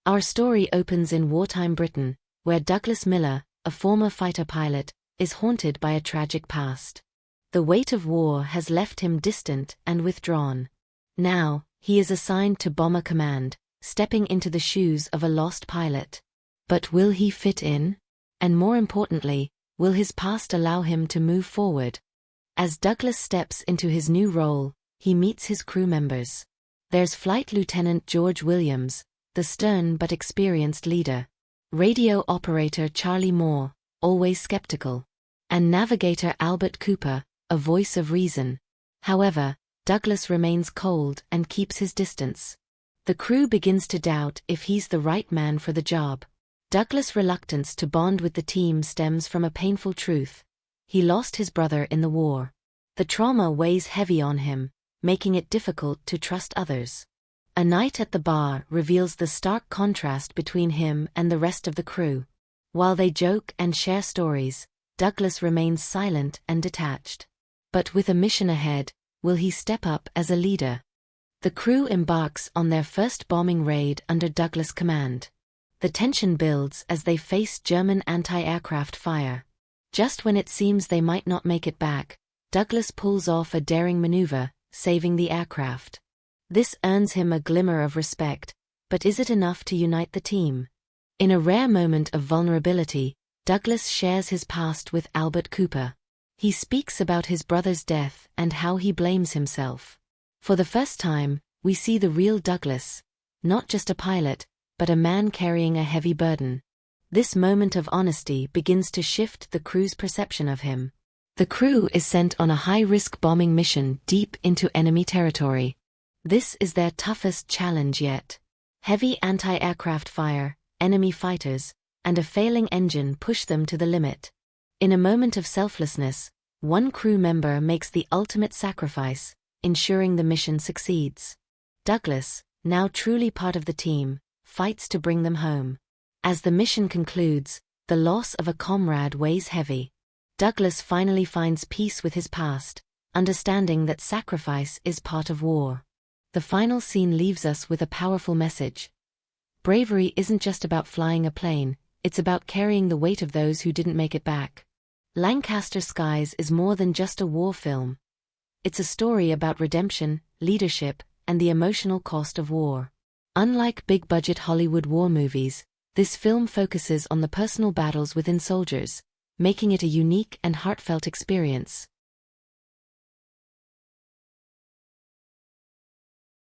Our story opens in wartime Britain, where Douglas Miller, a former fighter pilot, is haunted by a tragic past. The weight of war has left him distant and withdrawn. Now, he is assigned to Bomber Command, stepping into the shoes of a lost pilot. But will he fit in? And more importantly, will his past allow him to move forward? As Douglas steps into his new role, he meets his crew members. There's Flight Lieutenant George Williams, the stern but experienced leader. Radio operator Charlie Moore, always skeptical. And navigator Albert Cooper, a voice of reason. However, Douglas remains cold and keeps his distance. The crew begins to doubt if he's the right man for the job. Douglas' reluctance to bond with the team stems from a painful truth. He lost his brother in the war. The trauma weighs heavy on him, making it difficult to trust others. A night at the bar reveals the stark contrast between him and the rest of the crew. While they joke and share stories, Douglas remains silent and detached. But with a mission ahead, will he step up as a leader? The crew embarks on their first bombing raid under Douglas' command. The tension builds as they face German anti-aircraft fire. Just when it seems they might not make it back, Douglas pulls off a daring maneuver, saving the aircraft. This earns him a glimmer of respect, but is it enough to unite the team? In a rare moment of vulnerability, Douglas shares his past with Albert Cooper. He speaks about his brother's death and how he blames himself. For the first time, we see the real Douglas, not just a pilot, but a man carrying a heavy burden. This moment of honesty begins to shift the crew's perception of him. The crew is sent on a high-risk bombing mission deep into enemy territory. This is their toughest challenge yet. Heavy anti-aircraft fire, enemy fighters, and a failing engine push them to the limit. In a moment of selflessness, one crew member makes the ultimate sacrifice, ensuring the mission succeeds. Douglas, now truly part of the team, fights to bring them home. As the mission concludes, the loss of a comrade weighs heavy. Douglas finally finds peace with his past, understanding that sacrifice is part of war. The final scene leaves us with a powerful message. Bravery isn't just about flying a plane, it's about carrying the weight of those who didn't make it back. Lancaster Skies is more than just a war film. It's a story about redemption, leadership, and the emotional cost of war. Unlike big-budget Hollywood war movies, this film focuses on the personal battles within soldiers, making it a unique and heartfelt experience.